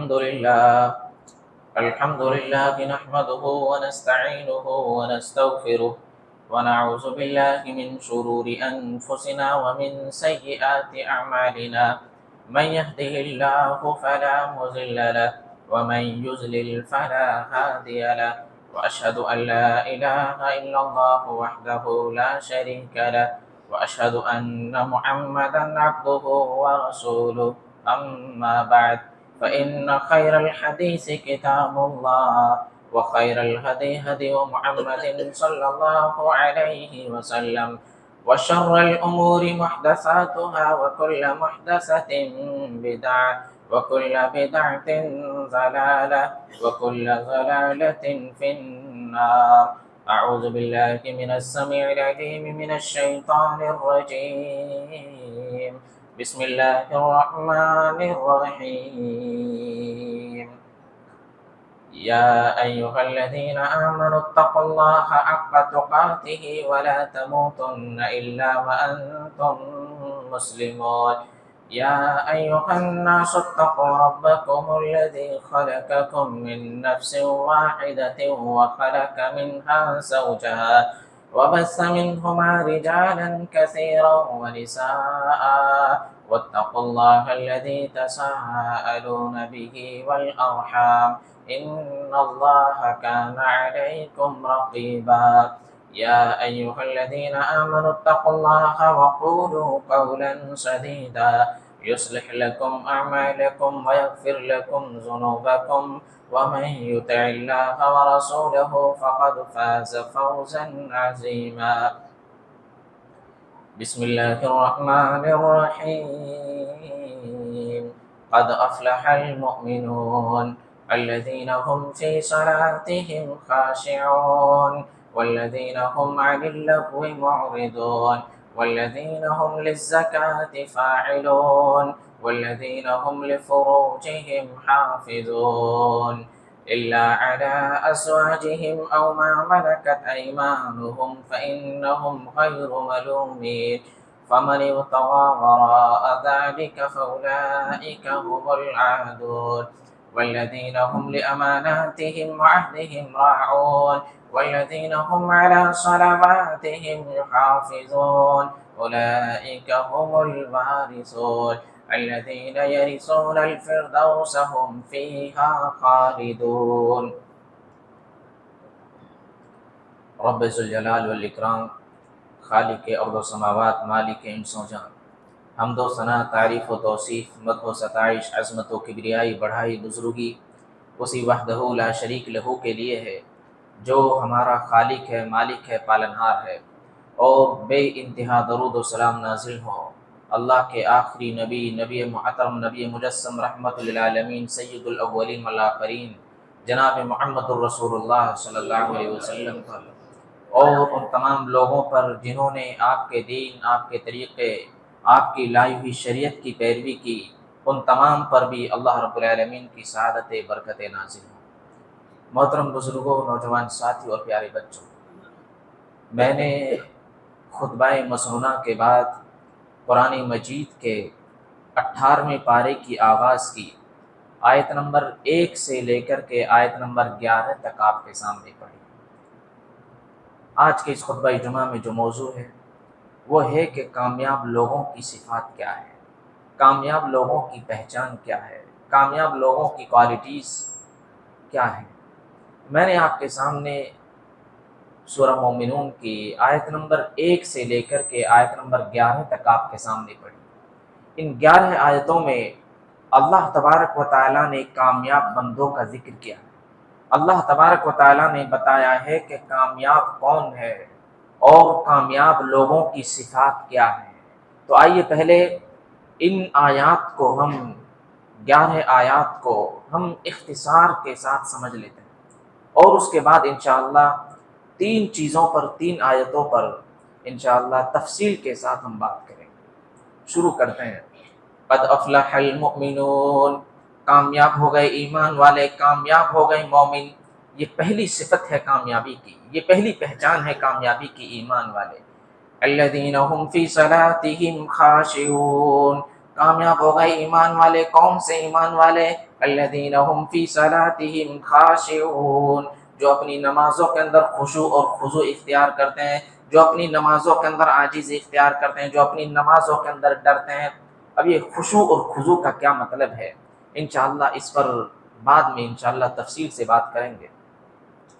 الحمد لله نحمده ونستعينه ونستغفره ونعوذ بالله من شرور أنفسنا ومن سيئات أعمالنا. من يهده الله فلا مضل له ومن يضلل فلا هادي له، وأشهد أن لا إله إلا الله وحده لا شريك له، وأشهد أن محمدا عبده ورسوله. أما بعد، فإن خير الحديث كتاب الله، وخير الهدي هدي محمد صلى الله عليه وسلم، وشر الأمور محدثاتها، وكل محدثة بدعة، وكل بدعة ضلالة، وكل ضلالة في النار. أعوذ بالله من السميع العليم من الشيطان الرجيم. بسم الله الرحمن الرحيم. يا أيها الذين آمنوا اتقوا الله حق تقاته ولا تموتن إلا وأنتم مسلمون. يا أيها الناس اتقوا ربكم الذي خلقكم من نفس واحدة وخلق منها زوجها وبث منهما رجالا كثيرا ونساء، واتقوا الله الذي تساءلون به والأرحام، إن الله كان عليكم رقيبا. يا أيها الذين آمنوا اتقوا الله وقولوا قولا سديدا يصلح لكم أعمالكم ويغفر لكم ذنوبكم، ومن يطع الله ورسوله فقد فاز فوزا عظيما. بسم الله الرحمن الرحيم. قد أفلح المؤمنون الذين هم في صلاتهم خاشعون، والذين هم عن اللغو معرضون، والذين هم للزكاة فاعلون، والذين هم لفروجهم حافظون إلا على أزواجهم أو ما ملكت أيمانهم فإنهم غير ملومين. فمن ابتغى وراء ذلك فأولئك هم العادون، والذين هم لأماناتهم وعهدهم راعون، والذين هم على صلواتهم يحافظون. أولئك هم الوارثون الذين يرثون الفردوس هم فيها خالدون. رب ذوالجلال والاکرام، خالق ارض و سماوات، مالک انس و جان، حمد و ثنا، تعریف و توصیف، مدح و ستائش، عظمت و کبریائی، بڑھائی، بزرگی اسی وحدہ لا شریک لہو کے لیے ہے جو ہمارا خالق ہے، مالک ہے، پالنہار ہے۔ اور بے انتہا درود و سلام نازل ہو اللہ کے آخری نبی، نبی محترم، نبی مجسم، رحمت للعالمین، سید الاولین والآخرین، جناب محمد الرسول اللہ صلی اللہ علیہ وسلم پر، اور ان تمام لوگوں پر جنہوں نے آپ کے دین، آپ کے طریقے، آپ کی لائی ہوئی شریعت کی پیروی کی، ان تمام پر بھی اللہ رب العالمین کی سعادت برکت نازل ہو۔ محترم بزرگوں، نوجوان ساتھی اور پیارے بچوں، میں نے خطبہ مسنونہ کے بعد قرآن مجید کے 18ویں پارے کی آغاز کی، آیت نمبر 1 سے لے کر کے آیت نمبر 11 تک آپ کے سامنے پڑھی۔ آج کے اس خطبہ جمعہ میں جو موضوع ہے وہ ہے کہ کامیاب لوگوں کی صفات کیا ہے، کامیاب لوگوں کی پہچان کیا ہے، کامیاب لوگوں کی کوالٹیز کیا ہیں۔ میں نے آپ کے سامنے سورہ مومنون کی آیت نمبر 1 سے لے کر کے آیت نمبر 11 تک آپ کے سامنے پڑھی۔ ان 11 آیتوں میں اللہ تبارک و تعالیٰ نے کامیاب بندوں کا ذکر کیا ہے۔ اللہ تبارک و تعالیٰ نے بتایا ہے کہ کامیاب کون ہے اور کامیاب لوگوں کی صفات کیا ہے۔ تو آئیے پہلے ان آیات کو 11 آیات کو ہم اختصار کے ساتھ سمجھ لیتے ہیں، اور اس کے بعد انشاءاللہ 3 چیزوں پر، 3 آیتوں پر انشاءاللہ تفصیل کے ساتھ ہم بات کریں گے۔ شروع کرتے ہیں۔ قد افلح المؤمنون، کامیاب ہو گئے ایمان والے، کامیاب ہو گئے مومن۔ یہ پہلی صفت ہے کامیابی کی، یہ پہلی پہچان ہے کامیابی کی، ایمان والے۔ الذین هم فی صلاتهم خاشعون، کامیاب ہو گئے ایمان والے۔ کون سے ایمان والے؟ الذین هم فی صلاتهم خاشعون، جو اپنی نمازوں کے اندر خشوع اور خضوع اختیار کرتے ہیں، جو اپنی نمازوں کے اندر عاجزی اختیار کرتے ہیں، جو اپنی نمازوں کے اندر ڈرتے ہیں۔ اب یہ خشوع اور خضوع کا کیا مطلب ہے، انشاءاللہ اس پر بعد میں انشاءاللہ تفصیل سے بات کریں گے۔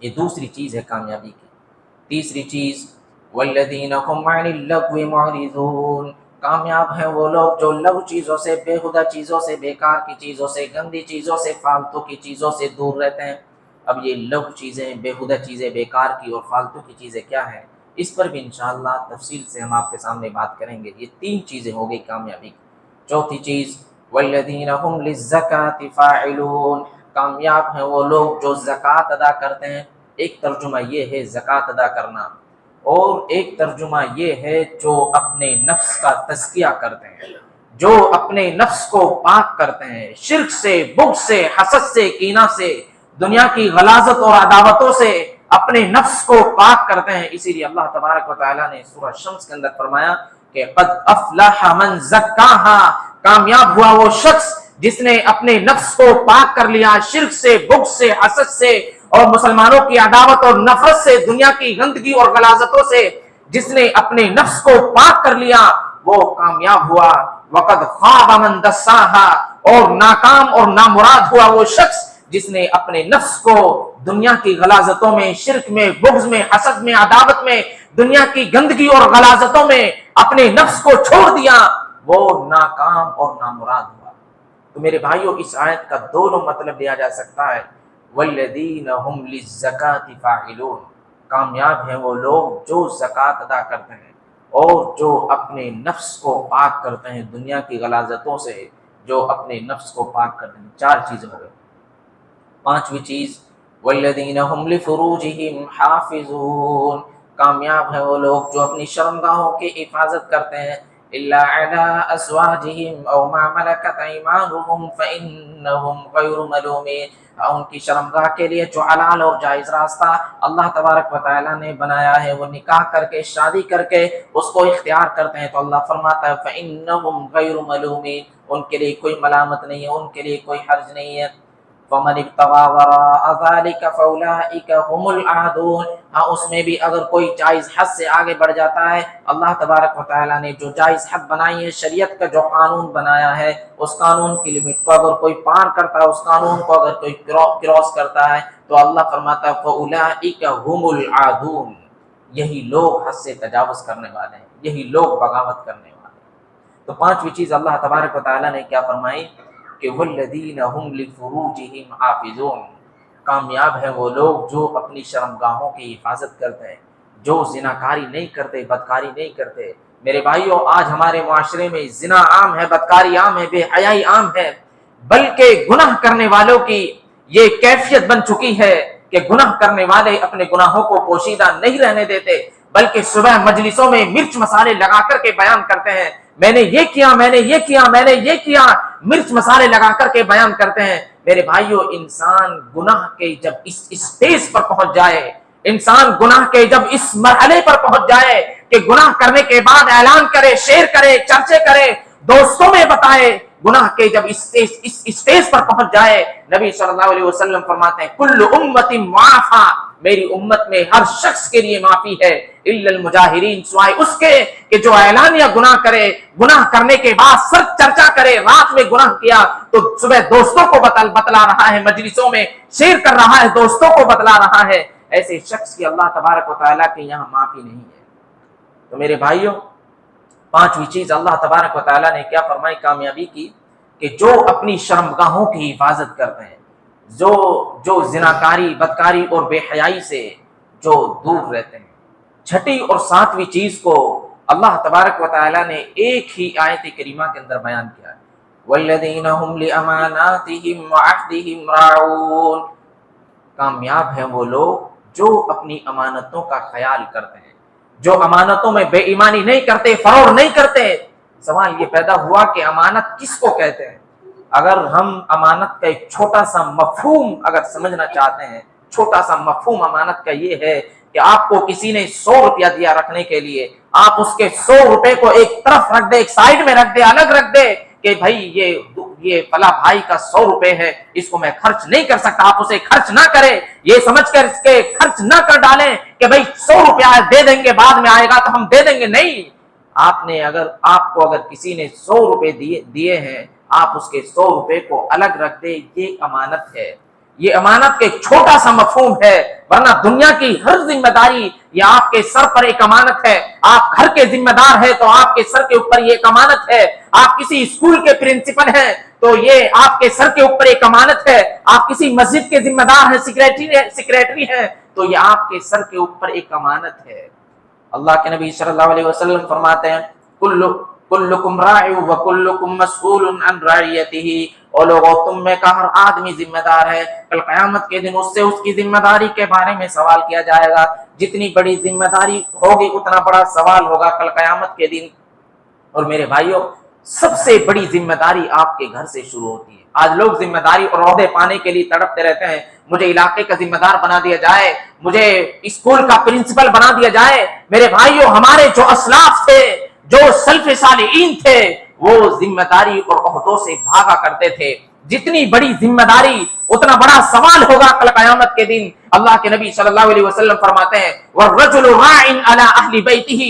یہ دوسری چیز ہے کامیابی کی۔ تیسری چیز والذین هم عن اللغو معرضون، کامیاب ہیں وہ لوگ جو لغو چیزوں سے، بےہودہ چیزوں سے، بیکار کی چیزوں سے، گندی چیزوں سے، فالتو کی چیزوں سے دور رہتے ہیں۔ اب یہ لغو چیزیں، بےہودہ چیزیں، بیکار کی اور فالتو کی چیزیں کیا ہیں، اس پر بھی انشاءاللہ تفصیل سے ہم آپ کے سامنے بات کریں گے۔ یہ تین چیزیں ہو گئی کامیابی کی۔ چوتھی چیز والذین هم للزکاة فاعلون، کامیاب ہیں وہ لوگ جو زکوٰۃ ادا کرتے ہیں۔ ایک ترجمہ یہ ہے زکوٰۃ ادا کرنا، اور ایک ترجمہ یہ ہے جو اپنے نفس کا تزکیہ کرتے ہیں، جو اپنے نفس کو پاک کرتے ہیں شرک سے، بغض سے، حسد سے، کینہ سے، دنیا کی غلاظت اور عداوتوں سے اپنے نفس کو پاک کرتے ہیں۔ اسی لیے اللہ تبارک و تعالیٰ نے سورہ شمس کے اندر فرمایا کہ قد افلح من زکاہا، کامیاب ہوا وہ شخص جس نے اپنے نفس کو پاک کر لیا شرک سے، بغض سے، حسد سے اور مسلمانوں کی عداوت اور نفرت سے، دنیا کی گندگی اور غلاظتوں سے جس نے اپنے نفس کو پاک کر لیا وہ کامیاب ہوا۔ وقد خاب من دساہا، اور ناکام اور نامراد ہوا وہ شخص جس نے اپنے نفس کو دنیا کی غلاظتوں میں، شرک میں، بغض میں، حسد میں، عداوت میں، دنیا کی گندگی اور غلاظتوں میں اپنے نفس کو چھوڑ دیا، وہ ناکام اور نامراد ہوا۔ تو میرے بھائیوں اس آیت کا دونوں مطلب لیا جا سکتا ہے، والذین هم للزکاة فاعلون، کامیاب ہیں وہ لوگ جو زکوٰۃ ادا کرتے ہیں اور جو اپنے نفس کو پاک کرتے ہیں دنیا کی غلاظتوں سے، جو اپنے نفس کو پاک کرتے ہیں۔ چار چیزیں ہو گئی۔ پانچویں چیز والذین هم لفروجهم حافظون، کامیاب ہیں وہ لوگ جو اپنی شرمگاہوں کی حفاظت کرتے ہیں، الا علی ازواجهم او ما ملکت ایمانهم فانهم غیر ملومین، ان کی شرمگاہ کے لیے جو حلال اور جائز راستہ اللہ تبارک و تعالیٰ نے بنایا ہے، وہ نکاح کر کے، شادی کر کے اس کو اختیار کرتے ہیں، تو اللہ فرماتا ہے فانهم غیر ملومین، ان کے لیے کوئی ملامت نہیں ہے، ان کے لیے کوئی حرج نہیں ہے۔ فمن ابتغى وراء ذلك فاولئك هم العادون، ہاں اس میں بھی اگر کوئی جائز حد سے آگے بڑھ جاتا ہے، اللہ تبارک و تعالیٰ نے جو جائز حد بنائی ہے، شریعت کا جو قانون بنایا ہے، اس قانون کی لمٹ کو اگر کوئی پار کرتا ہے، اس قانون کو اگر کوئی کراس کرتا ہے، تو اللہ فرماتا ہے فاولئک هم العادون، یہی لوگ حد سے تجاوز کرنے والے ہیں، یہی لوگ بغاوت کرنے والے ہیں۔ تو پانچویں چیز اللہ تبارک و تعالیٰ نے کیا فرمائی کہ والذین هم لفروجهم حافظون، کامیاب ہیں وہ لوگ جو اپنی شرمگاہوں کی حفاظت کرتے ہیں، جو زناکاری نہیں کرتے، بدکاری نہیں کرتے۔ میرے بھائیوں آج ہمارے معاشرے میں زنا عام ہے، بدکاری عام ہے، بے حیائی عام ہے، بلکہ گناہ کرنے والوں کی یہ کیفیت بن چکی ہے کہ گناہ کرنے والے اپنے گناہوں کو پوشیدہ نہیں رہنے دیتے، بلکہ صبح مجلسوں میں مرچ مسالے لگا کر کے بیان کرتے ہیں، میں نے یہ کیا، میں نے یہ کیا، میں نے یہ کیا، مرچ مسالے لگا کر کے بیان کرتے ہیں۔ میرے بھائیوں انسان گناہ کے جب اس اسٹیج پر پہنچ جائے، انسان گناہ کے جب اس مرحلے پر پہنچ جائے کہ گناہ کرنے کے بعد اعلان کرے، شیئر کرے، چرچے کرے، دوستوں میں بتائے، گناہ کے جب اس اسٹیج پر پہنچ جائے، نبی صلی اللہ علیہ وسلم فرماتے ہیں کل امت معافی، میری امت میں ہر شخص کے لیے معافی ہے، الا المجاہرین، سوائے اس کے کہ جو اعلانیہ گناہ کرے، گناہ کرنے کے بعد سر چرچا کرے، رات میں گناہ کیا تو صبح دوستوں کو بتلا رہا ہے، مجلسوں میں شیئر کر رہا ہے، دوستوں کو بتلا رہا ہے، ایسے شخص کی اللہ تبارک و تعالیٰ کے یہاں معافی نہیں ہے۔ تو میرے بھائیوں پانچویں چیز اللہ تبارک و تعالیٰ نے کیا فرمائی کامیابی کی کہ جو اپنی شرمگاہوں کی حفاظت کرتے ہیں، جو زناکاری، بدکاری اور بے حیائی سے جو دور رہتے ہیں۔ چھٹی اور ساتویں چیز کو اللہ تبارک و تعالیٰ نے ایک ہی آیت کریمہ کے اندر بیان کیا ہے، والذین هم لاماناتهم وعهدهم راعون، کامیاب ہیں وہ لوگ جو اپنی امانتوں کا خیال کرتے ہیں، جو امانتوں میں بے ایمانی نہیں کرتے، فروغ نہیں کرتے۔ سوال یہ پیدا ہوا کہ امانت کس کو کہتے ہیں؟ اگر ہم امانت کا ایک چھوٹا سا مفہوم اگر سمجھنا چاہتے ہیں، چھوٹا سا مفہوم امانت کا یہ ہے کہ آپ کو کسی نے 100 روپیہ دیا رکھنے کے لیے، آپ اس کے 100 روپے کو ایک طرف رکھ دے، ایک سائڈ میں رکھ دے، الگ رکھ دے کہ بھائی یہ فلاں بھائی کا 100 روپے ہے، اس کو میں خرچ نہیں کر سکتا، آپ اسے خرچ نہ کریں، یہ سمجھ کر اس کے خرچ نہ کر ڈالیں کہ بھائی 100 روپیہ دے دیں گے، بعد میں آئے گا تو ہم دے دیں گے. نہیں، آپ کو اگر کسی نے 100 روپے دیے ہیں، آپ اس کے 100 روپے کو الگ رکھ دیں، یہ امانت ہے. یہ امانت کا ایک چھوٹا سا مفہوم ہے، ورنہ دنیا کی ہر ذمہ داری یہ آپ کے سر پر ایک امانت ہے. آپ گھر کے ذمہ دار ہیں تو آپ کے سر کے اوپر یہ ایک امانت ہے. آپ کسی اسکول کے پرنسپل ہیں تو یہ آپ کے سر کے اوپر ایک امانت ہے. آپ کسی مسجد کے ذمہ دار ہیں، سیکریٹری ہیں تو یہ آپ کے سر کے اوپر ایک امانت ہے. اللہ کے نبی صلی اللہ علیہ وسلم فرماتے ہیں کلکم راع وکلکم مسئول عن رعیتہ. اور لوگوں، تم میں کا ہر آدمی ذمہ دار ہے، کل قیامت کے دن اس سے اس کی ذمہ داری کے بارے میں سوال کیا جائے گا. جتنی بڑی ذمہ داری ہوگی اتنا بڑا سوال ہوگا کل قیامت کے دن. اور میرے بھائیوں، سب سے بڑی ذمہ داری آپ کے گھر سے شروع ہوتی ہے. آج لوگ ذمہ داری اور عہدے پانے کے لیے تڑپتے رہتے ہیں. مجھے علاقے کا ذمہ دار بنا دیا جائے، مجھے اسکول کا پرنسپل بنا دیا جائے. میرے بھائیوں، ہمارے جو اسلاف تھے، جو سلف صالحین تھے، وہ ذمہ داری اور عہدوں سے بھاگا کرتے تھے. جتنی بڑی ذمہ داری اتنا بڑا سوال ہوگا کل قیامت کے دن. اللہ کے نبی صلی اللہ علیہ وسلم فرماتے ہیں وَالرَّجُلُ رَاعٍ عَلَىٰ أَهْلِ بَيْتِهِ.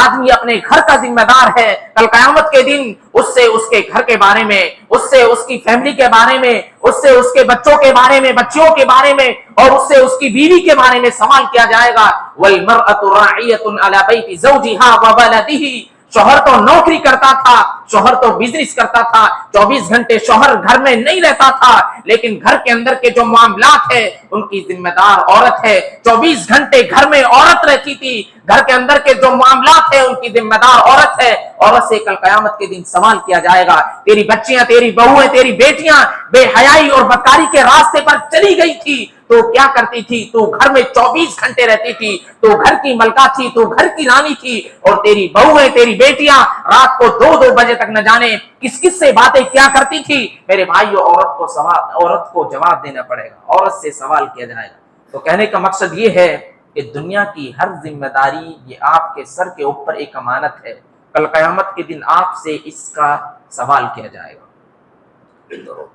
آدمی اپنے گھر کا ذمہ دار ہے. کل قیامت کے دن اس سے اس کے گھر کے بارے میں، اس سے اس کی فیملی کے بارے میں، اس سے اس کے بچوں کے بارے میں، بچیوں کے بارے میں، اور اس سے اس کی بیوی کے بارے میں سوال کیا جائے گا. وَالْمَرْأَةُ رَاعِيَةٌ عَلَىٰ بَيْتِ زَوْجِهَا وَوَلَدِهِ. شوہر تو نوکری کرتا تھا، شوہر تو بزنس کرتا تھا، 24 گھنٹے شوہر گھر میں نہیں رہتا تھا، لیکن گھر کے اندر کے جو معاملات ہیں ان کی ذمہ دار عورت ہے. 24 گھنٹے گھر میں عورت رہتی تھی، گھر کے اندر کے جو معاملات ہیں ان کی ذمہ دار عورت ہے. عورت سے کل قیامت کے دن سوال کیا جائے گا. تیری بچیاں، تیری بہویں، تیری بیٹیاں بے حیائی اور بدکاری کے راستے پر چلی گئی تھی تو کیا کرتی تھی؟ تو گھر میں 24 گھنٹے رہتی تھی، تو گھر کی ملکہ تھی، تو گھر کی رانی تھی. اور تیری بہویں، تیری بیٹیاں رات کو 2-2 بجے تک نہ جانے کس سے باتیں کیا کرتی تھی. میرے بھائیو، عورت کو جواب دینا پڑے گا، عورت سے سوال کیا جائے گا. تو کہنے کا مقصد یہ ہے کہ دنیا کی ہر ذمہ داری یہ آپ کے سر کے اوپر ایک امانت ہے. کل قیامت کے دن آپ سے اس کا سوال کیا جائے گا.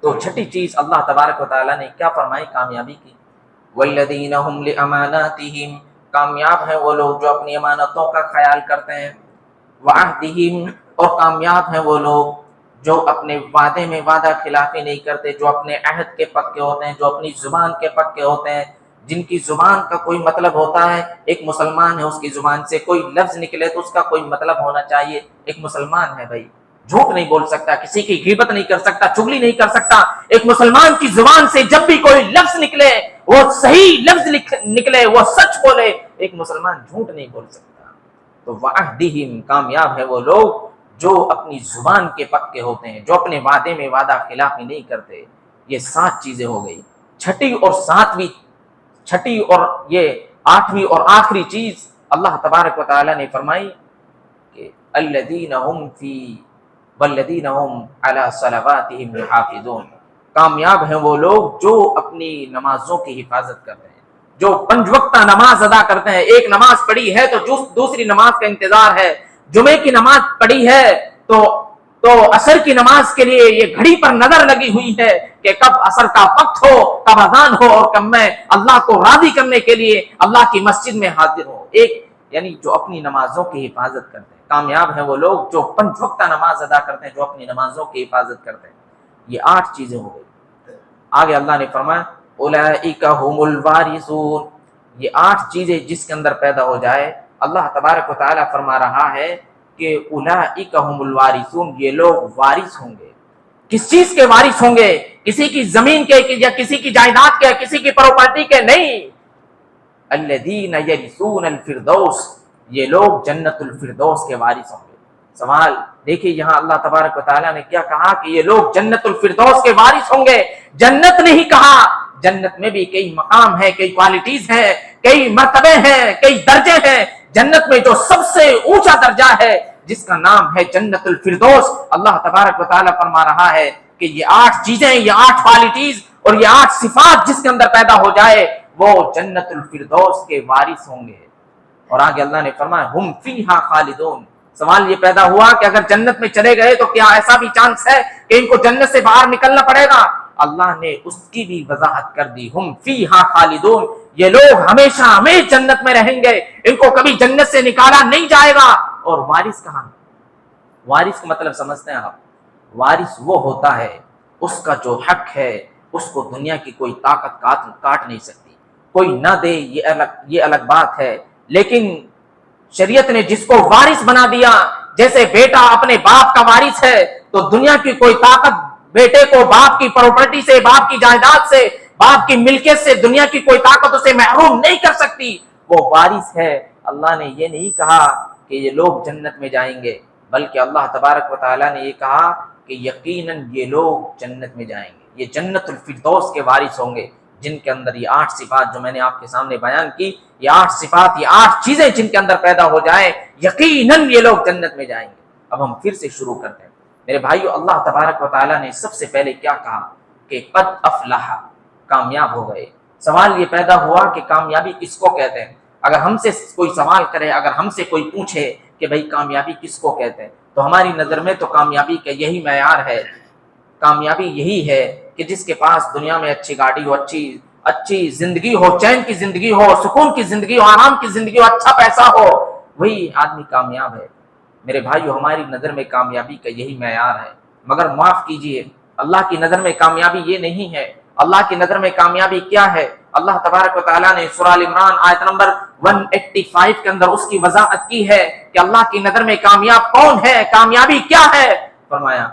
تو چھٹی چیز اللہ تبارک و تعالیٰ نے کیا فرمائی کامیابی کی؟ والذین هم لاماناتهم. کامیاب ہیں وہ لوگ جو اپنی امانتوں کا خیال کرتے ہیں. وعہدہم. اور کامیاب ہیں وہ لوگ جو اپنے وعدے میں وعدہ خلافی نہیں کرتے، جو اپنے عہد کے پکے ہوتے ہیں، جو اپنی زبان کے پکے ہوتے ہیں، جن کی زبان کا کوئی مطلب ہوتا ہے. ایک مسلمان ہے، اس کی زبان سے کوئی لفظ نکلے تو اس کا کوئی مطلب ہونا چاہیے. ایک مسلمان ہے بھائی، جھوٹ نہیں بول سکتا، کسی کی غیبت نہیں کر سکتا، چغلی نہیں کر سکتا. ایک مسلمان کی زبان سے جب بھی کوئی لفظ نکلے وہ صحیح لفظ نکلے، وہ سچ بولے. ایک مسلمان جھوٹ نہیں بول سکتا. تو وعہدہم. کامیاب ہے وہ لوگ جو اپنی زبان کے پکے ہوتے ہیں، جو اپنے وعدے میں وعدہ خلافی نہیں کرتے. یہ 7 چیزیں ہو گئی. چھٹی اور یہ 8ویں اور آخری چیز اللہ تبارک و تعالی نے فرمائی کہ الذین هم والذین هم علی صلواتهم یحافظون. کامیاب ہیں وہ لوگ جو اپنی نمازوں کی حفاظت کرتے ہیں، جو 5 وقتہ نماز ادا کرتے ہیں. ایک نماز پڑھی ہے تو دوسری نماز کا انتظار ہے. جمعے کی نماز پڑھی ہے تو عصر کی نماز کے لیے یہ گھڑی پر نظر لگی ہوئی ہے کہ کب عصر کا وقت ہو، کب اذان ہو، اور کب میں اللہ کو راضی کرنے کے لیے اللہ کی مسجد میں حاضر ہوں. یعنی جو اپنی نمازوں کی حفاظت کرتے ہیں. کامیاب ہیں وہ لوگ جو 5 وقتہ نماز ادا کرتے ہیں، جو اپنی نمازوں کی حفاظت کرتے ہیں. یہ 8 چیزیں ہو گئی. آگے اللہ نے فرمایا اولئک هم الوارثون. یہ 8 چیزیں جس کے اندر پیدا ہو جائے، اللہ تبارک و تعالیٰ فرما رہا ہے کہ اولئک هم الوارثون. یہ لوگ وارث ہوں گے. کس چیز کے وارث ہوں گے؟ کسی کی زمین کے یا کسی کی جائیداد کے، کسی کی پراپرٹی کے نہیں. الذین یرثون الفردوس. یہ لوگ جنت الفردوس کے وارث ہوں گے. سوال دیکھیے یہاں اللہ تبارک و تعالیٰ نے کیا کہا کہ یہ لوگ جنت الفردوس کے وارث ہوں گے. جنت نہیں کہا. جنت میں بھی کئی مقام ہیں، کئی کوالٹیز ہیں، کئی مرتبے ہیں، کئی درجے ہیں. جنت میں جو سب سے اونچا درجہ ہے جس کا نام ہے جنت الفردوس، اللہ تبارک و تعالیٰ فرما رہا ہے کہ یہ 8 چیزیں، یہ 8 کوالٹیز اور یہ 8 صفات جس کے اندر پیدا ہو جائے وہ جنت الفردوس کے وارث ہوں گے. اور آگے اللہ نے فرمایا ہم فیہا خالدون. سوال یہ پیدا ہوا کہ اگر جنت میں چلے گئے تو کیا ایسا بھی چانس ہے کہ ان کو جنت سے باہر نکلنا پڑے گا؟ اللہ نے اس کی بھی وضاحت کر دی، ہم فیہا خالدون، یہ لوگ ہمیشہ ہمیشہ جنت میں رہیں گے، ان کو کبھی جنت سے نکالا نہیں جائے گا۔ اور وارث کہاں؟ وارث کا مطلب سمجھتے ہیں آپ؟ وارث وہ ہوتا ہے اس کا جو حق ہے اس کو دنیا کی کوئی طاقت کاٹ نہیں سکتی، کوئی نہ دے یہ الگ بات ہے، لیکن شریعت نے جس کو وارث بنا دیا، جیسے بیٹا اپنے باپ کا وارث ہے، تو دنیا کی کوئی طاقت بیٹے کو باپ کی پراپرٹی سے، باپ کی جائیداد سے، باپ کی ملکیت سے، دنیا کی کوئی طاقت اسے محروم نہیں کر سکتی، وہ وارث ہے۔ اللہ نے یہ نہیں کہا کہ یہ لوگ جنت میں جائیں گے، بلکہ اللہ تبارک و تعالیٰ نے یہ کہا کہ یقیناً یہ لوگ جنت میں جائیں گے، یہ جنت الفردوس کے وارث ہوں گے، جن کے اندر یہ 8 صفات جو میں نے آپ کے سامنے بیان کی، یہ 8 صفات، یہ 8 چیزیں جن کے اندر پیدا ہو جائیں، یقیناً یہ لوگ جنت میں جائیں گے۔ اب ہم پھر سے شروع کرتے ہیں میرے بھائیو۔ اللہ تبارک و تعالیٰ نے سب سے پہلے کیا کہا کہ قد افلح، کامیاب ہو گئے۔ سوال یہ پیدا ہوا کہ کامیابی کس کو کہتے ہیں؟ اگر ہم سے کوئی سوال کرے، اگر ہم سے کوئی پوچھے کہ بھئی کامیابی کس کو کہتے ہیں، تو ہماری نظر میں تو کامیابی کا یہی معیار ہے، کامیابی یہی ہے کہ جس کے پاس دنیا میں اچھی گاڑی ہو، اچھی زندگی ہو، چین کی زندگی ہو، سکون کی زندگی ہو، آرام کی زندگی ہو، اچھا پیسہ ہو، وہی آدمی کامیاب ہے۔ میرے بھائیو، ہماری نظر میں کامیابی کا یہی معیار ہے، مگر معاف کیجئے، اللہ کی نظر میں کامیابی یہ نہیں ہے۔ اللہ کی نظر میں کامیابی کیا ہے؟ اللہ تبارک و تعالیٰ نے سورہ ال عمران آیت نمبر 185 کے اندر اس کی وضاحت کی ہے کہ اللہ کی نظر میں کامیاب کون ہے، کامیابی کیا ہے۔ فرمایا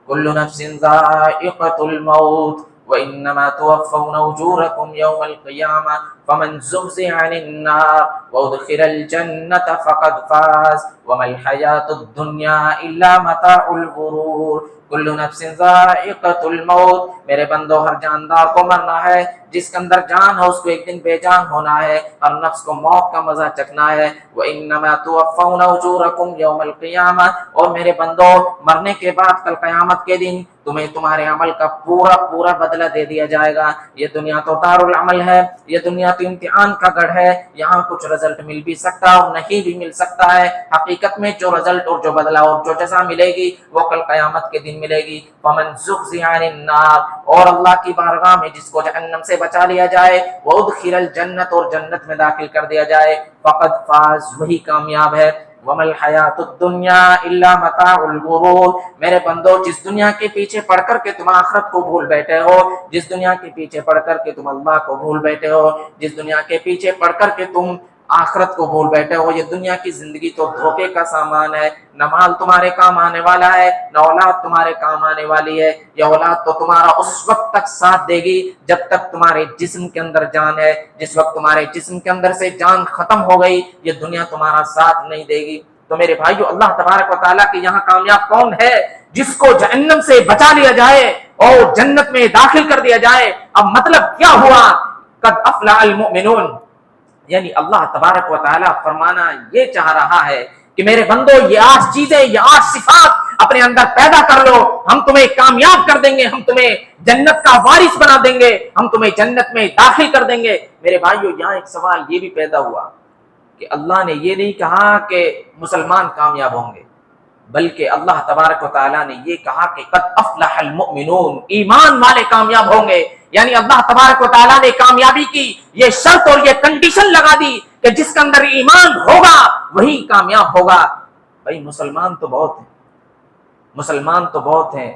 کل نفس ذائقۃ الموت وانما توفون اجورکم یوم القیامہ فمن زحزح عن النار وادخل الجنۃ فقد فاز وما الحیاۃ الدنیا الا متاع الغرور۔ کل نفس ذائقۃ الموت، میرے بندو ہر جاندار کو مرنا ہے، جس کے اندر جان ہے اس کو ایک دن بے جان ہونا ہے، ہر نفس کو موت کا مزہ چکھنا ہے۔ وَإِنَّمَا تُوَفَّوْنَ أُجُورَكُمْ يَوْمَ الْقِيَامَةِ، اور میرے بندو مرنے کے بعد کل قیامت کے دن تمہیں تمہارے عمل کا پورا بدلہ دے دیا جائے گا۔ یہ دنیا تو دار العمل ہے، یہ دنیا تو امتحان کا گڑھ ہے، یہاں کچھ رزلٹ مل بھی سکتا اور نہیں بھی مل سکتا ہے۔ حقیقت میں جو رزلٹ اور جو بدلہ اور جو جزا ملے گی وہ کل قیامت کے دن ملے گی۔ فَمَنْ زُحْزِحَ عَنِ النَّارِ، اور اللہ کی بارگاہ میں جس کو جہنم سے بچا لیا جائے، وَأُدْخِلَ الْجَنَّةَ، اور جنت میں داخل کر دیا جائے، فَقَدْ فَازَ، وہی کامیاب ہے۔ وَمَا الْحَيَاةُ الدُّنْيَا إِلَّا مَتَاعُ الْغُرُورِ، میرے بندو جس دنیا کے پیچھے پڑھ کر کے تم آخرت کو بھول بیٹھے ہو، جس دنیا کے پیچھے پڑھ کر کے تم اللہ کو بھول بیٹھے ہو، جس دنیا کے پیچھے پڑھ کر کے تم آخرت کو بھول بیٹھے ہو، یہ دنیا کی زندگی تو دھوکے کا سامان ہے، نہ مال تمہارے کام آنے والا ہے، نہ اولاد تمہارے کام آنے والی ہے۔ یہ اولاد تو تمہارا اس وقت تک ساتھ دے گی جب تک تمہارے جسم کے اندر جان ہے، جس وقت تمہارے جسم کے اندر سے جان ختم ہو گئی یہ دنیا تمہارا ساتھ نہیں دے گی۔ تو میرے بھائیو، اللہ تبارک و تعالیٰ کے یہاں کامیاب کون ہے؟ جس کو جہنم سے بچا لیا جائے اور جنت میں داخل کر دیا جائے۔ اب مطلب کیا ہوا؟ قد افلح المؤمنون، یعنی اللہ تبارک و تعالیٰ فرمانا یہ چاہ رہا ہے کہ میرے بندو یہ 8 چیزیں، یہ 8 صفات اپنے اندر پیدا کر لو، ہم تمہیں کامیاب کر دیں گے، ہم تمہیں جنت کا وارث بنا دیں گے، ہم تمہیں جنت میں داخل کر دیں گے۔ میرے بھائیو، یہاں ایک سوال یہ بھی پیدا ہوا کہ اللہ نے یہ نہیں کہا کہ مسلمان کامیاب ہوں گے، بلکہ اللہ تبارک و تعالیٰ نے یہ کہا کہ قد افلح المؤمنون، ایمان والے کامیاب ہوں گے۔ یعنی اللہ تبارک و تعالیٰ نے کامیابی کی یہ شرط اور یہ کنڈیشن لگا دی کہ جس کے اندر ایمان ہوگا وہی کامیاب ہوگا۔ بھائی مسلمان تو بہت ہیں، مسلمان تو بہت ہیں،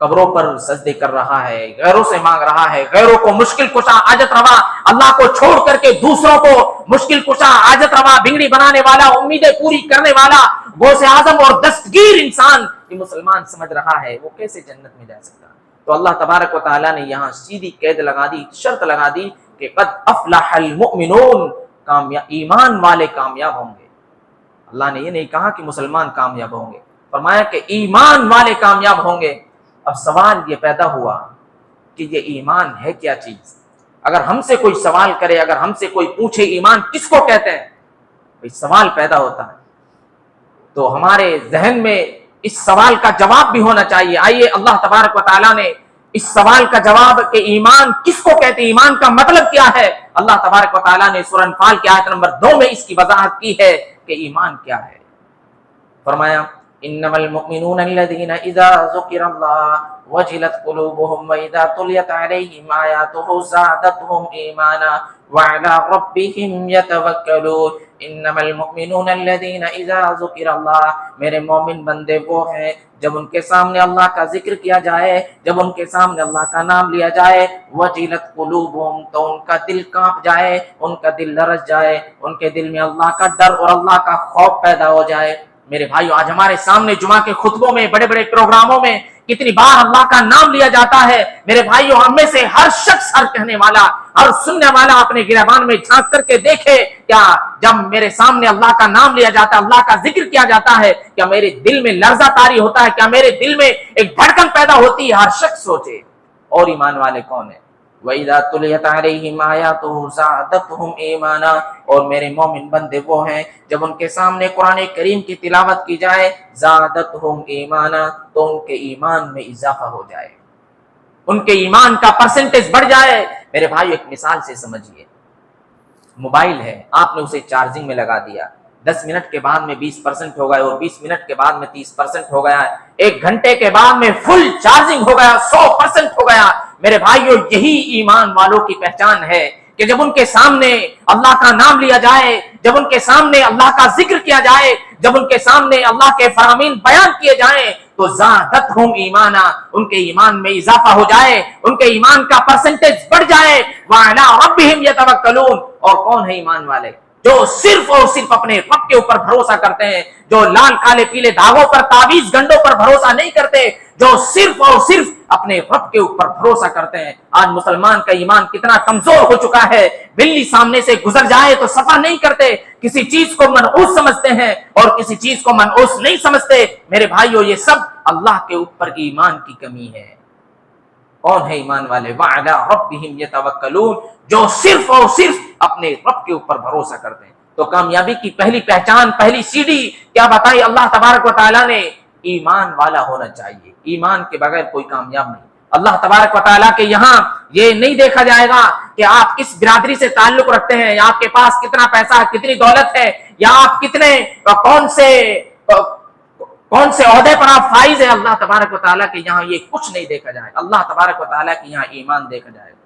قبروں پر سجدے کر رہا ہے، غیروں سے مانگ رہا ہے، غیروں کو مشکل کشا حاجت روا، اللہ کو چھوڑ کر کے دوسروں کو مشکل کشا حاجت روا، بگڑی بنانے والا، امیدیں پوری کرنے والا، غوث اعظم اور دستگیر انسان یہ مسلمان سمجھ رہا ہے، وہ کیسے جنت میں جا سکتا؟ تو اللہ تبارک و تعالیٰ نے یہاں سیدھی قید لگا دی، شرط لگا دی کہ قد افلح المؤمنون، ایمان والے کامیاب ہوں گے۔ اللہ نے یہ نہیں کہا کہ مسلمان کامیاب ہوں گے، فرمایا کہ ایمان والے کامیاب ہوں گے۔ اب سوال یہ پیدا ہوا کہ یہ ایمان ہے کیا چیز؟ اگر ہم سے کوئی سوال کرے، اگر ہم سے کوئی پوچھے ایمان کس کو کہتے ہیں، بھئی سوال پیدا ہوتا ہے تو ہمارے ذہن میں اس سوال کا جواب بھی ہونا چاہیے۔ آئیے اللہ تبارک و تعالیٰ نے اس سوال کا جواب کہ ایمان کس کو کہتے ہیں، ایمان کا مطلب کیا ہے، اللہ تبارک و تعالیٰ نے سورہ انفال کی آیت نمبر 2 میں اس کی وضاحت کی ہے کہ ایمان کیا ہے۔ فرمایا انما المؤمنون الذين اذا ذكر الله وجلت قلوبهم واذا تليت عليهم آياته زادتهم ایمانا وعلى ربهم يتوکلون انما المؤمنون الذين اذا ذكر الله، میرے مومن بندے وہ ہیں جب ان کے سامنے اللہ کا ذکر کیا جائے، جب ان کے سامنے اللہ کا نام لیا جائے، وجلت قلوبهم، تو ان کا دل کانپ جائے، ان کا دل لرز جائے، ان کے دل میں اللہ کا ڈر اور اللہ کا خوف پیدا ہو جائے۔ میرے بھائیو، آج ہمارے سامنے جمعہ کے خطبوں میں، بڑے بڑے پروگراموں میں کتنی بار اللہ کا نام لیا جاتا ہے۔ میرے بھائیو، ہم میں سے ہر شخص، ہر کہنے والا، ہر سننے والا اپنے گریبان میں جھانک کر کے دیکھے، کیا جب میرے سامنے اللہ کا نام لیا جاتا ہے، اللہ کا ذکر کیا جاتا ہے، کیا میرے دل میں لرزہ طاری ہوتا ہے؟ کیا میرے دل میں ایک دھڑکن پیدا ہوتی ہے؟ ہر شخص سوچے۔ اور ایمان والے کون ہیں؟ وَإِذَا تُلِيَتْ عَلَيْهِمْ آيَاتُهُ زَادَتْهُمْ ایمانا، اور میرے مومن بندے وہ ہیں جب ان کے سامنے قرآن کریم کی تلاوت کی جائے، زَادَتْهُمْ ایمانا، تو ان کے ایمان میں اضافہ ہو جائے، ان کے ایمان کا پرسنٹیج بڑھ جائے۔ میرے بھائی، ایک مثال سے سمجھیے، موبائل ہے، آپ نے اسے چارجنگ میں لگا دیا، 10 منٹ کے بعد میں 20% ہو گیا، اور 20 منٹ کے بعد میں 30% ہو گیا، 1 گھنٹے کے بعد میں فل چارجنگ ہو گیا، 100% ہو گیا۔ میرے بھائیو، یہی ایمان والوں کی پہچان ہے کہ جب ان کے سامنے اللہ کا نام لیا جائے، جب ان کے سامنے اللہ کا ذکر کیا جائے، جب ان کے سامنے اللہ کے فرامین بیان کیے جائیں، تو زادتہم ایمانا، ان کے ایمان میں اضافہ ہو جائے، ان کے ایمان کا پرسنٹیج بڑھ جائے۔ وعلی ربہم یتوکلون، اور کون ہے ایمان والے؟ جو صرف اور صرف اپنے رب کے اوپر بھروسہ کرتے ہیں، جو لال کالے پیلے داغوں پر، تعویذ گنڈوں پر بھروسہ نہیں کرتے، جو صرف اور صرف اپنے رب کے اوپر بھروسہ کرتے ہیں۔ آج مسلمان کا ایمان کتنا کمزور ہو چکا ہے، بلی سامنے سے گزر جائے تو صفا نہیں کرتے، کسی چیز کو منحوس سمجھتے ہیں اور کسی چیز کو منحوس نہیں سمجھتے۔ میرے بھائیو، یہ سب اللہ کے اوپر ایمان کی کمی ہے۔ کون ہے ایمان والے؟ وعلی ربہم یتوکلون، جو صرف اور صرف اپنے رب کے اوپر بھروسہ کرتے ہیں۔ تو کامیابی کی پہلی پہچان، پہلی سیڑھی کیا بتائی اللہ تبارک و تعالیٰ نے؟ ایمان والا ہونا چاہیے، ایمان کے بغیر کوئی کامیاب نہیں۔ اللہ تبارک و تعالیٰ کے یہاں یہ نہیں دیکھا جائے گا کہ آپ کس برادری سے تعلق رکھتے ہیں، یا آپ کے پاس کتنا پیسہ، کتنی دولت ہے، یا آپ کتنے کون سے عہدے پر آپ فائز ہیں۔ اللہ تبارک و تعالیٰ کے یہاں یہ کچھ نہیں دیکھا جائے گا، اللہ تبارک و تعالیٰ کے یہاں ایمان دیکھا جائے گا۔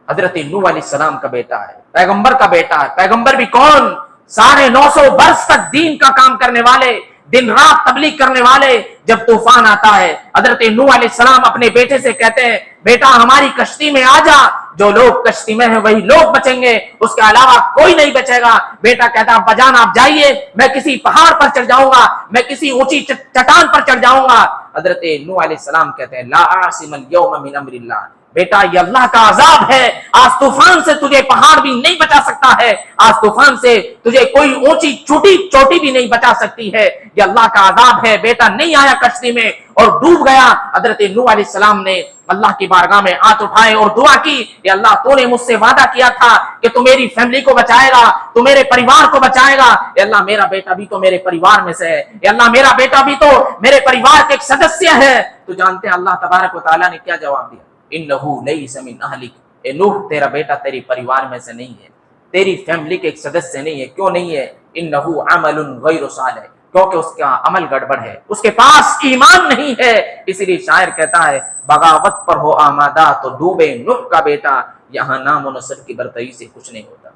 حضرت نوح علیہ السلام کا بیٹا ہے، پیغمبر کا بیٹا ہے۔ پیغمبر بھی کون؟ 950 برس تک دین کا کام کرنے والے، دن رات تبلیغ کرنے والے۔ جب طوفان آتا ہے، حضرت نوح علیہ السلام اپنے بیٹے سے کہتے ہیں، بیٹا ہماری کشتی میں آ جا، جو لوگ کشتی میں ہیں وہی لوگ بچیں گے، اس کے علاوہ کوئی نہیں بچے گا۔ بیٹا کہتا ابا جان آپ جائیے، میں کسی پہاڑ پر چڑھ جاؤں گا، میں کسی اونچی چٹان پر چڑھ جاؤں گا۔ حضرت نوح علیہ السلام کہتے ہیں لا عاصم اليوم من امر اللہ، بیٹا یہ اللہ کا عذاب ہے، آج طوفان سے تجھے پہاڑ بھی نہیں بچا سکتا ہے، آج طوفان سے تجھے کوئی اونچی چوٹی بھی نہیں بچا سکتی ہے، یہ اللہ کا عذاب ہے۔ بیٹا نہیں آیا کشتی میں اور ڈوب گیا۔ حضرت نوح علیہ السلام نے اللہ کی بارگاہ میں ہاتھ اٹھائے اور دعا کی کہ اللہ تو نے مجھ سے وعدہ کیا تھا کہ تو میری فیملی کو بچائے گا، تو میرے پریوار کو بچائے گا۔ اے اللہ میرا بیٹا بھی تو میرے پریوار میں سے ہے، اے اللہ میرا بیٹا بھی تو میرے پریوار کے ایک سدسیہ ہے۔ تو جانتے ہیں اللہ تبارک و تعالیٰ نے کیا جواب دیا؟ انہو لیس من اہلک، اے نوح تیرا بیٹا تیری پریوار میں سے نہیں ہے، تیری فیملی کے ایک سدسیہ نہیں ہے۔ کیوں نہیں ہے؟ انہو عمل غیر صالح، کیونکہ اس کا عمل گڑبڑ ہے، اس کے پاس ایمان نہیں ہے۔ اسی لیے شاعر کہتا ہے بغاوت پر ہو آمادہ تو ڈوبے نوح کا بیٹا، یہاں نام و نسب کی برتری سے کچھ نہیں ہوتا۔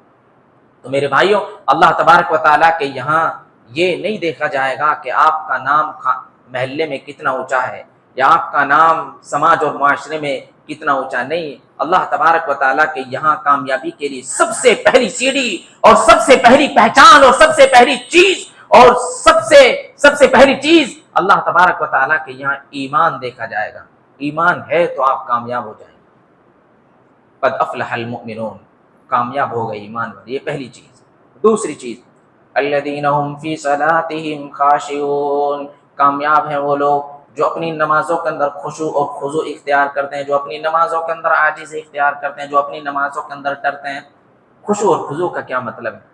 تو میرے بھائیوں، اللہ تبارک و تعالیٰ کے یہاں یہ نہیں دیکھا جائے گا کہ آپ کا نام محلے میں کتنا اونچا ہے، یا آپ کا نام سماج اور معاشرے میں کتنا اونچا نہیں۔ اللہ تبارک و تعالیٰ کے یہاں کامیابی کے لیے سب سے پہلی سیڑھی اور سب سے پہلی پہچان اور سب سے پہلی چیز اور سب سے پہلی چیز اللہ تبارک و تعالیٰ کے یہاں ایمان دیکھا جائے گا۔ ایمان ہے تو آپ کامیاب ہو جائیں گے۔ قد افلح المؤمنون، کامیاب ہو گئے ایمان والے، یہ پہلی چیز۔ دوسری چیز الذین هم فی صلاتهم خاشعون، کامیاب ہیں وہ لوگ جو اپنی نمازوں کے اندر خشوع اور خضوع اختیار کرتے ہیں، جو اپنی نمازوں کے اندر عاجزی اختیار کرتے ہیں، جو اپنی نمازوں کے اندر ڈرتے ہیں۔ خشوع اور خضوع کا کیا مطلب ہے؟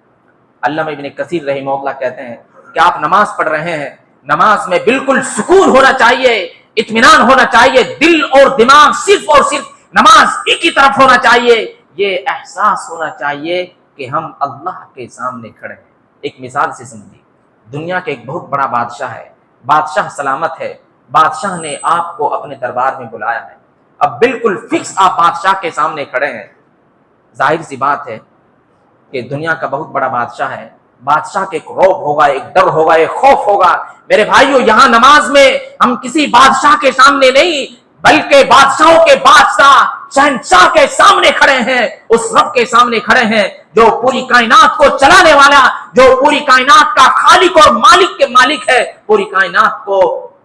علامہ ابن کثیر رحمہ اللہ کہتے ہیں کہ آپ نماز پڑھ رہے ہیں، نماز میں بالکل سکون ہونا چاہیے، اطمینان ہونا چاہیے، دل اور دماغ صرف اور صرف نماز ایک ہی طرف ہونا چاہیے، یہ احساس ہونا چاہیے کہ ہم اللہ کے سامنے کھڑے ہیں۔ ایک مثال سے سمجھیے، دنیا کے ایک بہت بڑا بادشاہ ہے، بادشاہ سلامت ہے، بادشاہ نے آپ کو اپنے دربار میں بلایا ہے، اب بالکل فکس آپ بادشاہ کے سامنے کھڑے ہیں، ظاہر سی بات ہے کہ دنیا کا بہت بڑا بادشاہ ہے، بادشاہ کے ایک رعب ہوگا، ایک ڈر ہوگا، ایک خوف ہوگا۔ میرے بھائیو، یہاں نماز میں ہم کسی بادشاہ کے سامنے نہیں بلکہ بادشاہوں کے بادشاہ شہنشاہ کے سامنے کھڑے ہیں، اس رب کے سامنے کھڑے ہیں جو پوری کائنات کو چلانے والا، جو پوری کائنات کا خالق اور مالک کے مالک ہے، پوری کائنات کو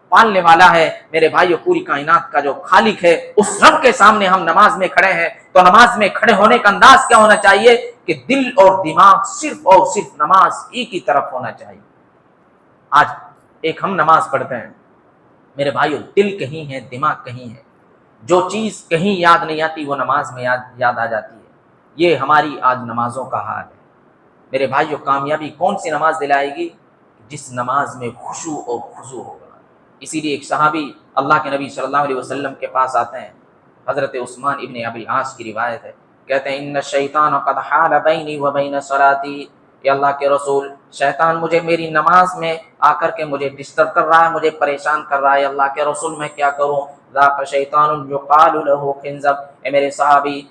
پالنے والا ہے۔ میرے بھائیو، پوری کائنات کا جو خالق ہے، اس رب کے سامنے ہم نماز میں کھڑے ہیں، تو نماز میں کھڑے ہونے کا انداز کیا ہونا چاہیے کہ دل اور دماغ صرف اور صرف نماز ہی کی طرف ہونا چاہیے۔ آج ایک ہم نماز پڑھتے ہیں، میرے بھائیو، دل کہیں ہے، دماغ کہیں ہے، جو چیز کہیں یاد نہیں آتی وہ نماز میں یاد آ جاتی ہے۔ یہ ہماری آج نمازوں کا حال ہے۔ میرے بھائیو، کامیابی کون سی نماز دلائے گی؟ جس نماز میں خشوع اور خضوع ہوگا۔ اسی لیے ایک صحابی اللہ کے نبی صلی اللہ علیہ وسلم کے پاس آتے ہیں، حضرت عثمان ابن ابی العاص کی روایت ہے، کہتے ہیں ان الشیطان قد حال بینی و بین صلاتی، کہ اللہ کے رسول، شیطان مجھے میری نماز میں آ کر کے مجھے ڈسٹرب کر رہا ہے، مجھے پریشان کر رہا ہے، اللہ کے رسول میں کیا کروں؟ ذاک شیطان یقال له خنزب، اے میرے صحابی،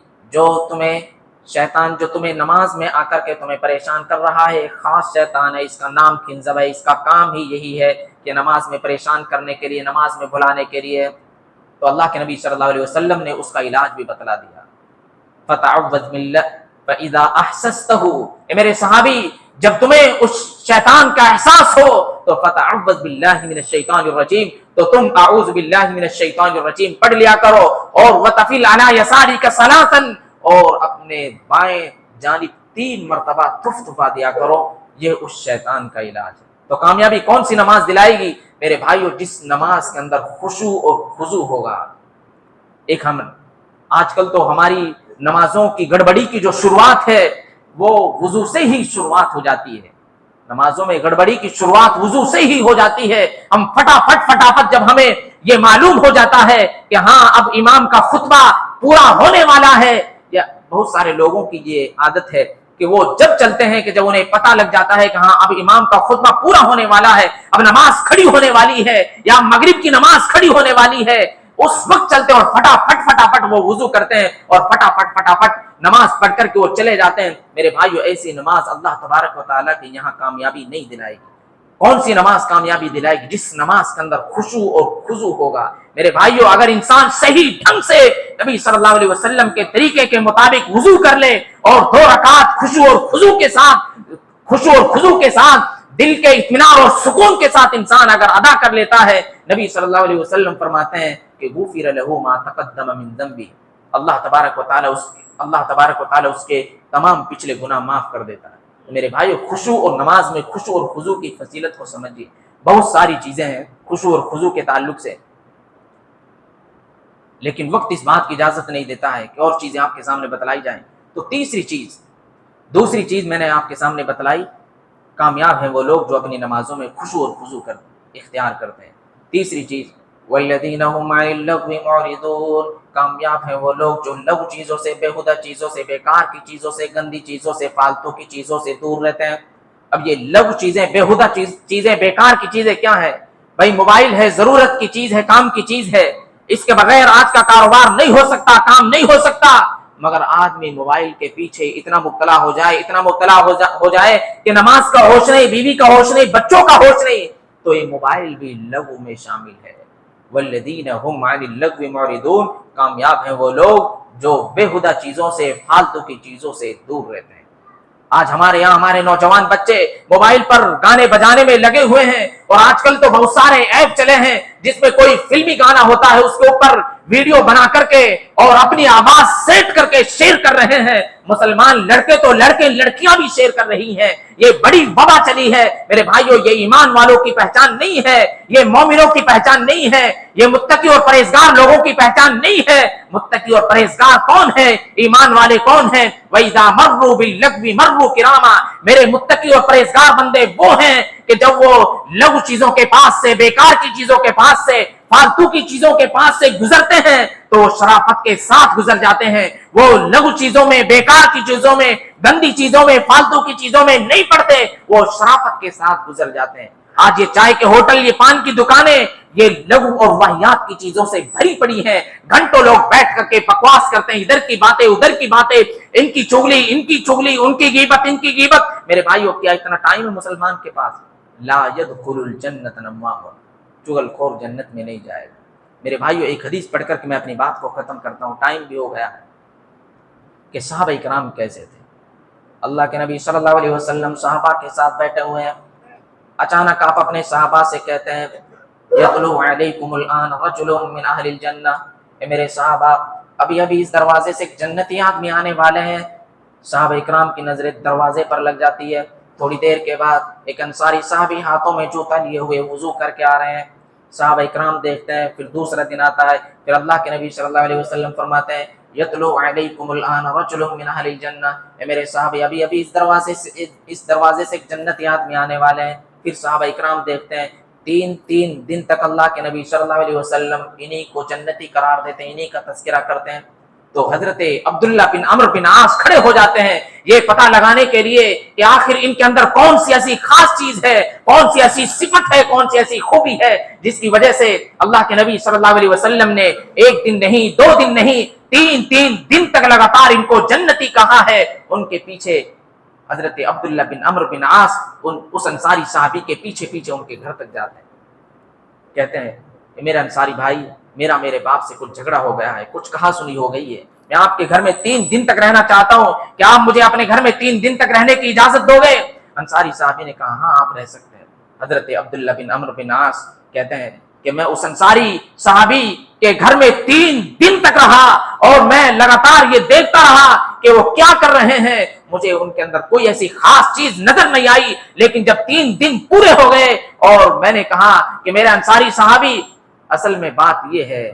شیطان جو تمہیں نماز میں آ کر کے تمہیں پریشان کر رہا ہے، ایک خاص شیطان ہے، اس کا نام خنزب ہے، اس کا کام ہی یہی ہے کہ نماز میں پریشان کرنے کے لیے، نماز میں بھلانے کے لیے۔ تو اللہ کے نبی صلی اللہ علیہ وسلم نے اس کا علاج بھی بتلا دیا، فتعوذ باللہ فاذا احسسته، اے میرے صحابی، جب تمہیں اس شیطان کا احساس ہو تو فتعوذ باللہ من الشیطان الرجیم، تو تم اعوذ باللہ من الشیطان الرجیم پڑھ لیا کرو، اور وتفل علی یسارک ثلاثا، اور اپنے بائیں جانب 3 مرتبہ تھفا دیا کرو، یہ اس شیطان کا علاج ہے۔ تو کامیابی کون سی نماز دلائے گی؟ میرے بھائیو، جس نماز کے اندر خشوع اور خضوع ہوگا۔ ایک ہم آج کل تو ہماری نمازوں کی گڑبڑی کی جو شروعات ہے وہ وضو سے ہی شروعات ہو جاتی ہے، نمازوں میں گڑبڑی کی شروعات وضو سے ہی ہو جاتی ہے۔ ہم فٹافٹ جب ہمیں یہ معلوم ہو جاتا ہے کہ ہاں اب امام کا خطبہ پورا ہونے والا ہے، یا بہت سارے لوگوں کی یہ عادت ہے کہ وہ جب چلتے ہیں کہ جب انہیں پتہ لگ جاتا ہے کہ ہاں اب امام کا خطبہ پورا ہونے والا ہے، اب نماز کھڑی ہونے والی ہے، یا مغرب کی نماز کھڑی ہونے والی ہے، اس وقت چلتے ہیں اور فٹافٹ وہ وضو کرتے ہیں اور فٹافٹ نماز پڑھ کر کے وہ چلے جاتے ہیں۔ میرے بھائیو، ایسی نماز اللہ تبارک و تعالیٰ کے یہاں کامیابی نہیں دلائے گی۔ کون سی نماز کامیابی دلائے گی؟ جس نماز کے اندر خشوع اور خضوع ہوگا۔ میرے بھائیو، اگر انسان صحیح ڈھنگ سے نبی صلی اللہ علیہ وسلم کے طریقے کے مطابق وضو کر لے اور 2 رکعت خشوع اور خضوع کے ساتھ دل کے اطمینان اور سکون کے ساتھ انسان اگر ادا کر لیتا ہے، نبی صلی اللہ علیہ وسلم فرماتے ہیں کہ غفر له ما تقدم من ذنبه، اللہ تبارک و تعالی اس کے تمام پچھلے گناہ معاف کر دیتا ہے۔ میرے بھائیو، خشوع اور نماز میں خشوع اور خضوع کی فضیلت کو سمجھیے۔ بہت ساری چیزیں ہیں خشوع اور خضوع کے تعلق سے، لیکن وقت اس بات کی اجازت نہیں دیتا ہے کہ اور چیزیں آپ کے سامنے بتلائی جائیں۔ تو دوسری چیز میں نے آپ کے سامنے بتلائی، کامیاب ہیں وہ لوگ جو اپنی نمازوں میں خشوع اور خضوع اختیار کرتے ہیں۔ تیسری چیز، وَالَّذِينَ هُمْ عَنِ اللَّغْوِ مُعْرِضُونَ، کامیاب ہیں وہ لوگ جو لغو چیزوں سے، بےہودہ چیزوں سے، بیکار کی چیزوں سے، گندی چیزوں سے، فالتو کی چیزوں سے دور رہتے ہیں۔ اب یہ لغو چیزیں، بےہودہ چیزیں، بیکار کی چیزیں کیا ہیں؟ بھائی موبائل ہے، ضرورت کی چیز ہے، کام کی چیز ہے، اس کے بغیر آج کا کاروبار نہیں ہو سکتا، کام نہیں ہو سکتا، مگر آدمی موبائل کے پیچھے اتنا مبتلا ہو جائے کہ نماز کا ہوش نہیں، بیوی کا ہوش نہیں، بچوں کا ہوش نہیں، تو یہ موبائل بھی لغو میں شامل ہے۔ والذین هم عن اللغو معرضون، کامیاب ہیں وہ لوگ جو بےہودہ چیزوں سے، فالتو کی چیزوں سے دور رہتے ہیں۔ آج ہمارے یہاں ہمارے نوجوان بچے موبائل پر گانے بجانے میں لگے ہوئے ہیں، اور آج کل تو بہت سارے ایپ چلے ہیں جس میں کوئی فلمی گانا ہوتا ہے، اس کے اوپر ویڈیو بنا کر کے اور اپنی آواز سیٹ کر کے شیئر کر رہے ہیں۔ مسلمان لڑکے تو لڑکیاں بھی شیئر کر رہی ہیں۔ یہ بڑی وبا چلی ہے میرے بھائیو، یہ ایمان والوں کی پہچان نہیں ہے، یہ مومنوں کی پہچان نہیں ہے، یہ متقی اور پرہیزگار لوگوں کی پہچان نہیں ہے۔ متقی اور پرہیزگار کون ہے؟ ایمان والے کون ہیں؟ وَإِذَا مَرُّوا بِاللَّغْوِ مَرُّوا كِرَامًا، میرے متقی اور پرہیزگار بندے وہ ہیں کہ جب وہ لغو چیزوں کے پاس سے، بیکار کی چیزوں کے پاس سے، فالتو کی چیزوں کے پاس سے گزرتے ہیں تو وہ شرافت کے ساتھ گزر جاتے ہیں۔ وہ لغو چیزوں میں، بیکار کی چیزوں میں، گندی چیزوں میں، فالتو کی چیزوں میں نہیں پڑتے، وہ شرافت کے ساتھ گزر جاتے ہیں۔ آج یہ چائے کے ہوٹل، یہ پان کی دکانیں، یہ لغو اور واہیات کی چیزوں سے بھری پڑی ہیں۔ گھنٹوں لوگ بیٹھ کر کے بکواس کرتے ہیں، ادھر کی باتیں ادھر کی باتیں، ان کی چغلی ان کی چغلی، ان کی غیبت ان کی غیبت۔ میرے بھائیو، کیا اتنا ٹائم ہے مسلمان کے پاس؟ لا يدخل الجنت نمام، چغل خور جنت میں نہیں جائے گا۔ میرے بھائیو، ایک حدیث پڑھ کر کے میں اپنی بات کو ختم کرتا ہوں، ٹائم بھی ہو گیا ہے، کہ صحابہ کرام کیسے تھے۔ اللہ کے نبی صلی اللہ علیہ وسلم صحابہ کے ساتھ بیٹھے ہوئے ہیں، اچانک آپ اپنے صحابہ سے کہتے ہیں یطلو علیکم الآن رجل من اہل الجنہ، اے میرے صحابہ، ابھی ابھی اس دروازے سے ایک جنتی آدمی آنے والے ہیں۔ صحابہ اکرام کی نظر دروازے پر لگ جاتی ہے۔ تھوڑی دیر کے بعد ایک انصاری صحابی ہاتھوں میں جوتا لیے ہوئے وضو کر کے آ رہے ہیں۔ صحابہ اکرام دیکھتے ہیں، پھر دوسرا دن آتا ہے، پھر اللہ کے نبی صلی اللہ علیہ وسلم فرماتے ہیں یطلو علیکم الآن رجل من اہل الجنہ، اے میرے صحابی، ابھی ابھی اس دروازے سے ایک جنتی آدمی آنے والے ہیں۔ پھر صحابہ اکرام دیکھتے ہیں، تین دن تک اللہ کے نبی صلی اللہ علیہ وسلم انہی کو جنتی قرار دیتے ہیں، انہی کا تذکرہ کرتے ہیں۔ تو حضرت عبداللہ بن عمرو بن عاص کھڑے ہو جاتے ہیں یہ پتہ لگانے کے لیے کہ آخر ان کے اندر کون سی ایسی خاص چیز ہے، کون سی ایسی صفت ہے، کون سی ایسی خوبی ہے جس کی وجہ سے اللہ کے نبی صلی اللہ علیہ وسلم نے ایک دن نہیں، دو دن نہیں، تین دن تک لگاتار ان کو جنتی کہا ہے۔ ان کے پیچھے حضرت عبداللہ بن عمرو بن عاص اس انصاری صحابی کے پیچھے ان کے گھر تک جاتے ہیں، کہتے ہیں کہ میرا انصاری بھائی، میرے باپ سے کچھ جھگڑا ہو گیا ہے، کچھ کہا سنی ہو گئی ہے، میں آپ کے گھر میں 3 دن تک رہنا چاہتا ہوں، کیا آپ مجھے اپنے گھر میں 3 دن تک رہنے کی اجازت دو گے؟ انصاری صحابی نے کہا ہاں آپ رہ سکتے ہیں۔ حضرت عبداللہ بن عمرو بن عاص کہتے ہیں کہ میں اس انصاری صحابی کے گھر میں 3 دن تک رہا اور میں لگاتار یہ دیکھتا رہا کہ وہ کیا کر رہے ہیں، مجھے ان کے اندر کوئی ایسی خاص چیز نظر نہیں آئی، لیکن جب 3 دن پورے ہو گئے اور میں نے کہا کہ میرے انصاری صحابی، اصل میں بات یہ ہے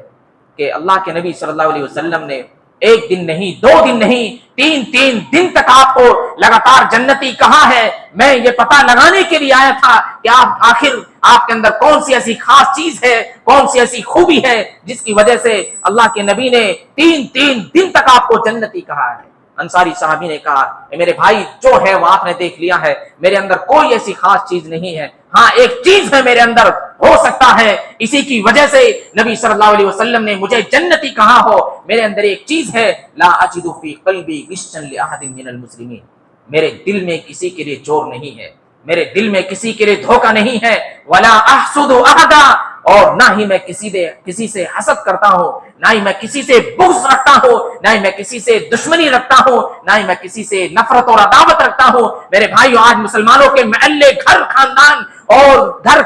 کہ اللہ کے نبی صلی اللہ علیہ وسلم نے 1 دن نہیں، 2 دن نہیں، 3 دن تک آپ کو لگاتار جنتی کہا ہے۔ میں یہ پتہ لگانے کے لیے آیا تھا کہ آخر آپ کے اندر کون سی ایسی خاص چیز ہے، کون سی ایسی خوبی ہے جس کی وجہ سے اللہ کے نبی نے 3 دن تک آپ کو جنتی کہا ہے۔ انصاری صحابی نے کہا کہ میرے بھائی جو ہے وہ آپ نے دیکھ لیا ہے، میرے اندر کوئی ایسی خاص چیز نہیں ہے، ہاں ایک چیز ہے میرے اندر، ہو سکتا ہے اسی کی وجہ سے نبی صلی اللہ علیہ وسلم نے مجھے جنتی کہا ہو، میرے اندر ایک چیز ہے، لا اجد فی قلبی غشا لاحد من المسلمین، میرے دل میں کسی کے لیے چور نہیں ہے، میرے دل میں کسی کے لیے دھوکہ نہیں ہے، ولا احسد احدا، اور نہ ہی میں کسی سے حسد کرتا ہوں، نہ ہی میں کسی سے بغض رکھتا ہوں، نہ ہی میں کسی سے دشمنی رکھتا ہوں، نہ ہی میں کسی سے نفرت اور عداوت رکھتا ہوں۔ میرے بھائیو، آج مسلمانوں کے محلے، گھر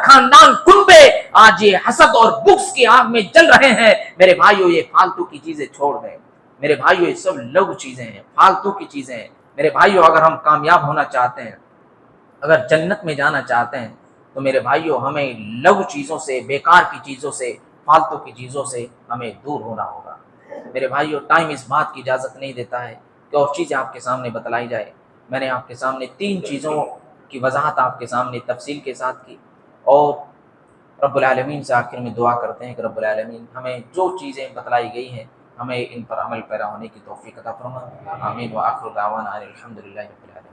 خاندان کنبے آج یہ حسد اور بغض کی آگ میں جل رہے ہیں۔ میرے بھائیو، یہ فالتو کی چیزیں چھوڑ دیں، میرے بھائیو یہ سب لغو چیزیں ہیں، فالتو کی چیزیں ہیں۔ میرے بھائیو، اگر ہم کامیاب ہونا چاہتے ہیں، اگر جنت میں جانا چاہتے ہیں، تو میرے بھائیو ہمیں لغو چیزوں سے، بیکار کی چیزوں سے، فالتو کی چیزوں سے ہمیں دور ہونا ہوگا۔ میرے بھائیو، ٹائم اس بات کی اجازت نہیں دیتا ہے کہ اور چیزیں آپ کے سامنے بتلائی جائے۔ میں نے آپ کے سامنے 3 چیزوں کی وضاحت آپ کے سامنے تفصیل کے ساتھ کی، اور رب العالمین سے آخر میں دعا کرتے ہیں کہ رب العالمین ہمیں جو چیزیں بتلائی گئی ہیں ہمیں ان پر عمل پیرا ہونے کی توفیق عطا فرما۔ آمین، وآخر دعوانا الحمدللہ رب العالمین۔